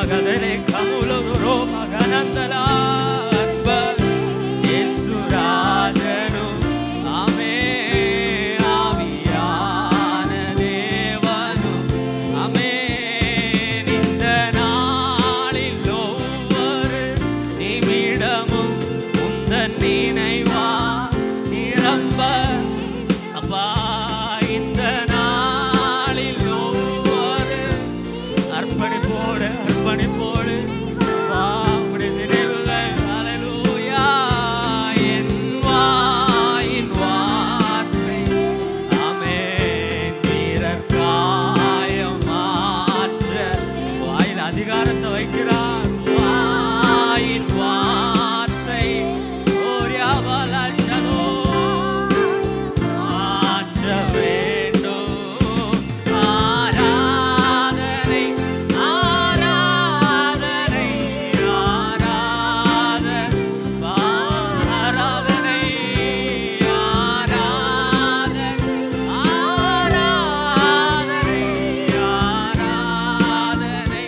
மகதனை கமுலதுரோ மகனந்தலா அன்பர் இயேசுராஜனும் ஆமே ஆவியான தேவனும் ஆமே இந்த நாளில் ஒவ்வொரு நிமிடமும் உந்தன் நினைவா நிரம்ப அப்பா இந்த நாளில் ஒவ்வொரு அர்ப்பணிப்போடு அப்படி நினைவுகள் ஹல்லேலூயா என் வாயின் வார்த்தை ஆமென் வீரர் காயம் மாற்ற வாயில் அதிகாரத்தை வைக்கிறார் வாயின் வார்த்தை ஓரியாவலஷனோ மாற்ற வேண்டும் ஆராதனை ஆராதனை ஆராதனை ஆராதனை ஆராதனை ஆராதனை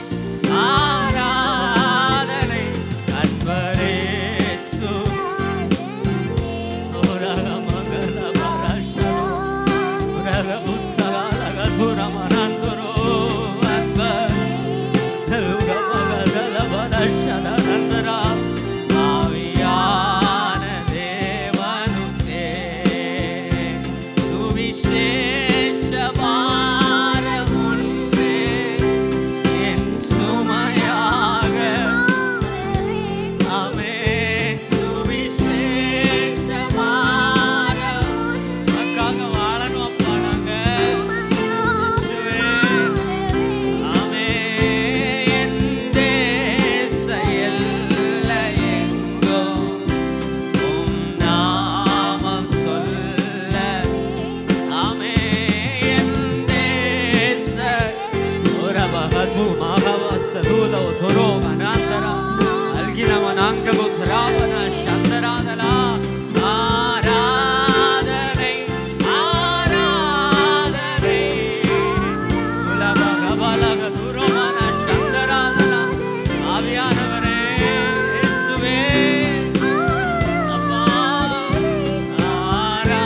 ஆராதனை அன்பரேசு உரக மங்கள பரஷனோ உரக புத்தகாலக துரமனந்துரோ அன்பர் தெலுக மகள பரஷன நந்தரா ஆவியான தேவனுதே சுவிசேஷ பாரமுன்னே என் சுமையாக ஆமென் சுவிசேஷ பாரம் உனக்காக வாழணும் அப்பா நாங்க இயேசுவே ஆமென் என் தேச எல்லையெங்கோ உம் நாமம் சொல்ல ஆமென் என் தேச உரபகது மகவசதுல உதுரோ மனாந்தரா அல்கினமனாங்க புத்ராவன சந்தராதலா ஆராதனை ஆராதனை உலபகபலக துரோமன சந்தராதலா ஆவியானவரே இயேசுவே அப்பா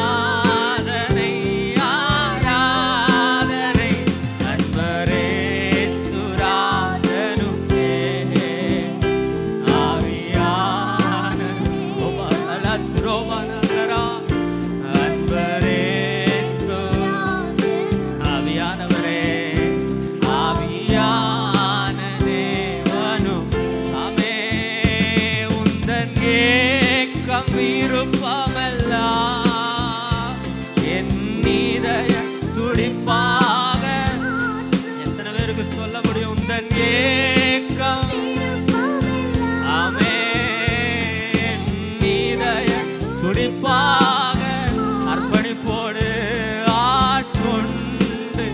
ஆராதனை ஆராதனை அன்பரே சுராஜனுக்கே ஆவியான உபகலத்ரோவனகரா அன்பரே ஆவியானவரே ஆவியான தேவனும் ஆமே உந்தன் ஏக்கம் விருப்பமெல்லாம் என் இதய துடிப்பாக எத்தனை பேருக்கு சொல்ல முடியும் உந்தன் ஏக்கம் ஆமே என் இதய துடிப்பாக அர்ப்பணிப்போடு ஆட்கொண்டு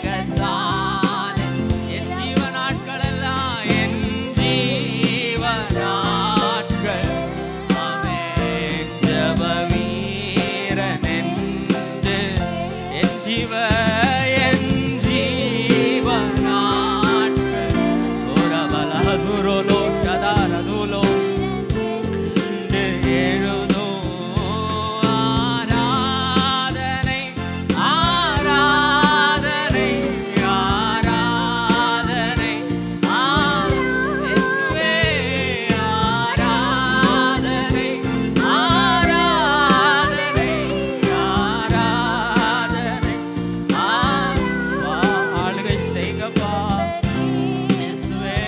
அபிஷேகத்தால் என் ஜீவ நாட்கள் எல்லாம் என் ஜீவ நாட்கள் ஆமென் ஜெப வீரன் என்று என் ஜீவ நாட்கள் உரபலதுரோலோ சதாரதுலோ எழுதும் ஆராதனை ஆராதனை ஆராதனை இயேசுவே ஆராதனை ஆராதனை ஆராதனை ஆளுகை செய்கப்பா இயேசுவே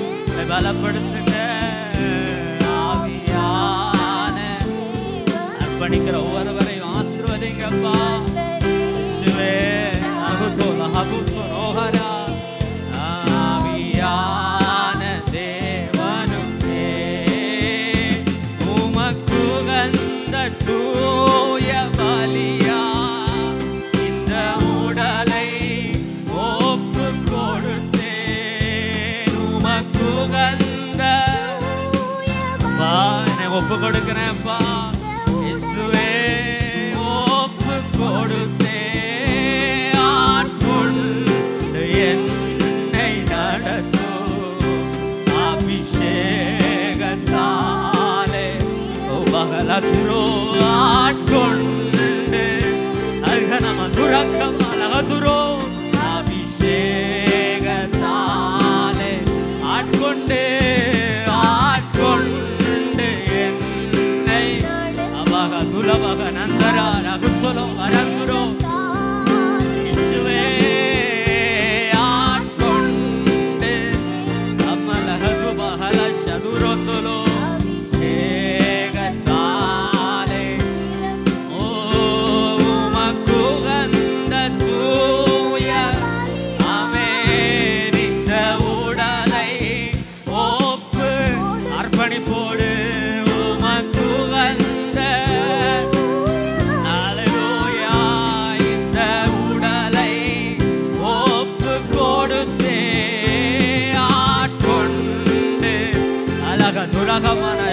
உம்மை பலப்படுத்துங்க ஆவியான அர்ப்பணிக்கிற ஒவ்வொருவரையும் ஆசீர்வதிங்கப்பா இயேசுவே அகுதோல அகுதோரோஹரா ஆவியான தேவனுக்கே உமக்குகந்த தூய பலியா இந்த உடலை ஒப்பு கொடுத்தேன் உமக்குகந்த ஒப்பு கொடுக்கிறேன்ப்பா இயேசுவே ஒப்பு கொடுத்தே அலகதுரோ ஆட்கொண்டு அர்ஹனம துரக்கம் அலகதுரோ அபிஷேகத்தாலே ஆட்கொண்டு ஆட்கொண்டு என்னை அபக துலபக நந்தரா ரகுத்துலோ வரந்துரோ இசுவே ஆட்கொண்டு அம்மலகது பகல சதுரோத்துலோ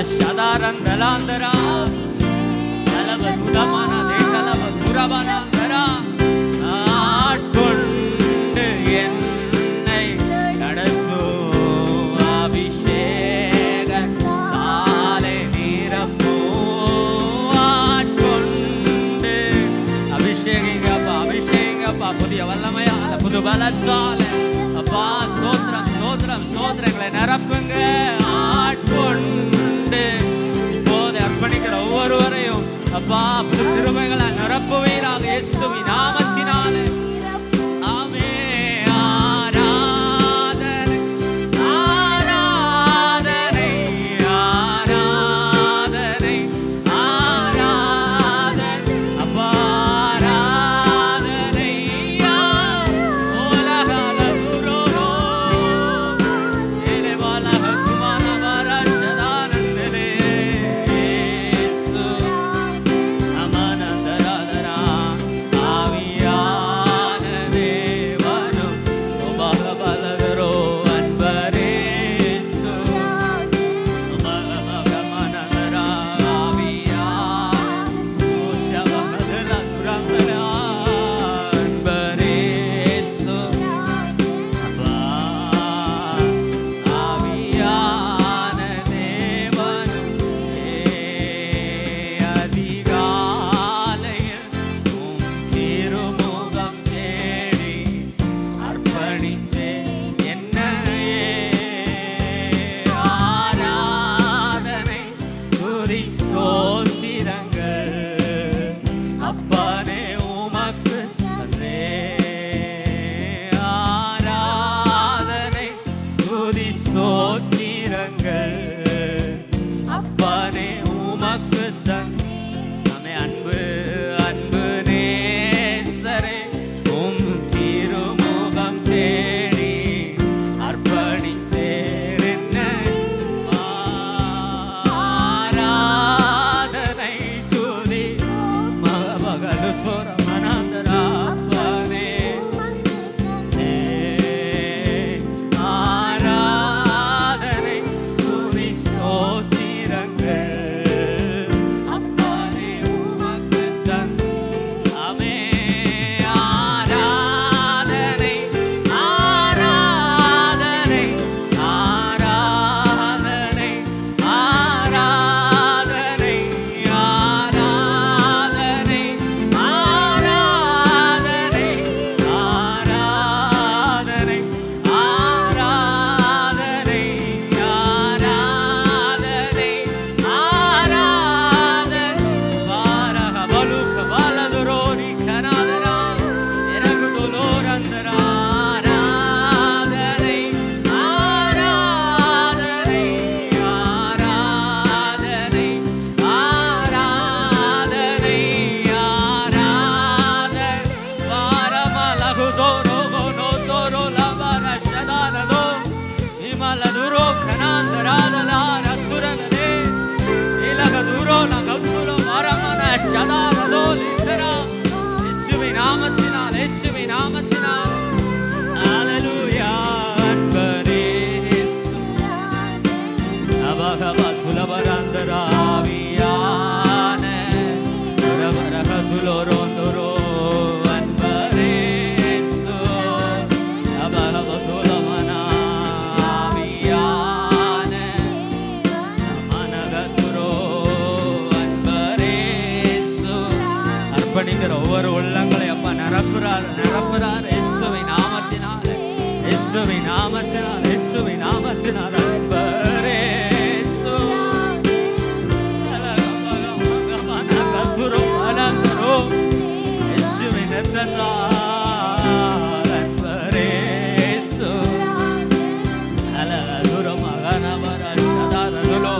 Shadarandalaandara Nalabadudamana Dekalabadurabandara ஆட்கொண்டு என்னை நடத்து அபிஷேகத்தாலே நிரப்பு ஆட்கொண்டு அபிஷேகப்பா அபிஷேகப்பா புதிய வல்லமையால புது பலத்தால அப்பா சோத்திரம் சோத்திரம் சோத்திரங்களை நிரப்புங்க ஆட்கொண்டு இப்போது அர்ப்பணிக்கிற ஒவ்வொருவரையும் அப்பா புது கிருபைகளை நிரப்புவீராக இயேசுவின் நாமத்தினாலே ஆமே ஆராதனை ஆராதனை ஆராதனை ஆராதனை அப்பா ஆராதனை உலகல துரோரோ ஏலே வாலக குமான வரஷதானந்தலே இயேசு அமனந்தராதரா ஆவியான தேவனும் உபக பலகரோ அன்பரேசு உபக மனதரா ஆவியா உஷவகதல துரங்கரா அன்பரேசு அப்பா ஆவியான தேவனும் அதிகாலையில் உம் திருமுகம் தேடி அர்ப்பணித்தேன் என்னையே ஆராதனை துதி ஸ்தோத்திரங்கள் அப்பனே உமக்கு தந்தேன் ஆராதனை துதி ஸ்தோத்திரங்கள் அப்பனே உமக்கு தந்தேன் ஆமே அன்பு அன்பு நேசரே உம் திருமுகம் தேடி அர்ப்பணித்தேன் என்னை ஆராதனை துதி மகபகலு தோர மனாந்தரா அப்பனே ஆராதனை துதி ஸ்தோத்திரங்கள் அப்பனே உமக்கு தந்தேன் ஆமே ஆராதனை ஆராதனை ஆராதனை ஆராதனை ஆராதனை ஆராதனை ஆராதனை ஆராதனை ஆராதனை ஆராதனை வாரக பலுக வலதுரோரி கனாதரா இரகுதுலோரந்தரா ஆராதனை ஆராதனை ஆராதனை ஆராதனை ஆராதனை வாரமலகுதோரோ கோனோதோரோ லபர ஷதானதோ இமலதுரோ கனாந்தராதலா ரத்துரவலே இலகதுரோ நகத்துலோ வரமன ஷதானதோ லித்தரா இயேசுவின் நாமத்தினால் இயேசுவின் நாமத்தினால் ஹalleluya அன்பரேசு அபகபதுலபரந்தராவியான வரவரகதுலோரோந்தரோ அன்பரேசு அபகபதுலமனாவியான மனகதுரோ அன்பரேசு நிரப்புறார் நிரப்புறார் இயேசுவின் நாமத்தினாலே இயேசுவின் நாமத்தினாலே இயேசுவின் நாமத்தினாலே அன்பரே இயேசு அலகமகமகமனகதுரோ அலங்கரோ இயேசுவின் ரத்தத்தால் அன்பரே இயேசு அலகதுரோ மகனவர சதாரதுலோ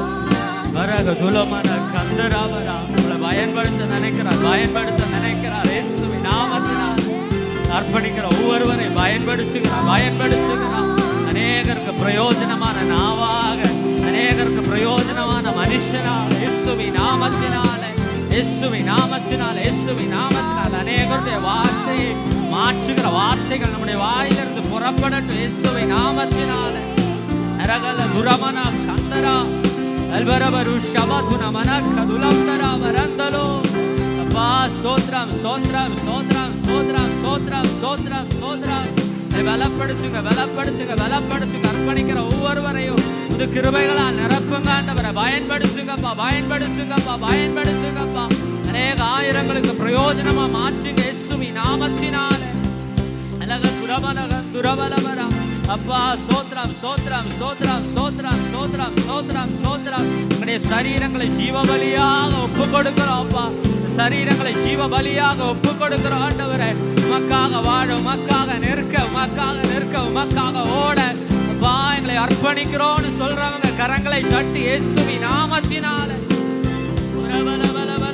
வரகதுலோ மன கந்தராவரா உங்களை பயன்படுத்த நினைக்கிறார் இயேசுவின் நாமத்தினால் அர்ப்பணிக்கிற ஒவ்வொருவரை பயன்படுத்துகிறார் அநேகருக்கு பிரயோஜனமான நாவாக அநேகருக்கு பிரயோஜனமான மனுஷனாக இயேசுவின் நாமத்தினாலே அநேகருடைய வார்த்தையை மாற்றுகிற வார்த்தைகள் நம்முடைய வாயிலிருந்து புறப்படட்டும் இயேசுவின் நாமத்தினாலே நரகல துரமன கந்தரா அல்பரபரு ஷபதுன மனக்கதுலம்தரா வரந்தலோ அப்பா சோத்ரம் சோத்ரம் சோத்ரம் சோத்ரம் சோத்ரம் சோத்ரம் சோத்ரம் பலப்படுத்துங்க அர்ப்பணிக்கிற ஒவ்வொருவரையும் இது கிருபைகளால் நிரப்புங்க ஆண்டவரை பயன்படுத்துங்கப்பா அநேக ஆயிரங்களுக்கு பிரயோஜனமா மாற்றுங்க இயேசுவின் நாமத்தினாலே அலகன் துரமனகன் துரவலவரா அப்பா சோத்ரம் சோத்ரம் சோத்ரம் சோத்ரம் சோத்ரம் சோத்ரம் சோத்ரம் உங்களுடைய சரீரங்களை ஜீவ பலியாக ஒப்பு கொடுக்கிறோம் அப்பா சரீரங்களை ஜீவ பலியாக ஒப்பு கொடுக்கிறோம் ஆண்டவரே உமக்காக வாழ உமக்காக நிற்க உமக்காக ஓட அப்பா எங்களை அர்ப்பணிக்கிறோம்னு சொல்றவங்க கரங்களை தட்டி இயேசுவின் நாமத்தினாலே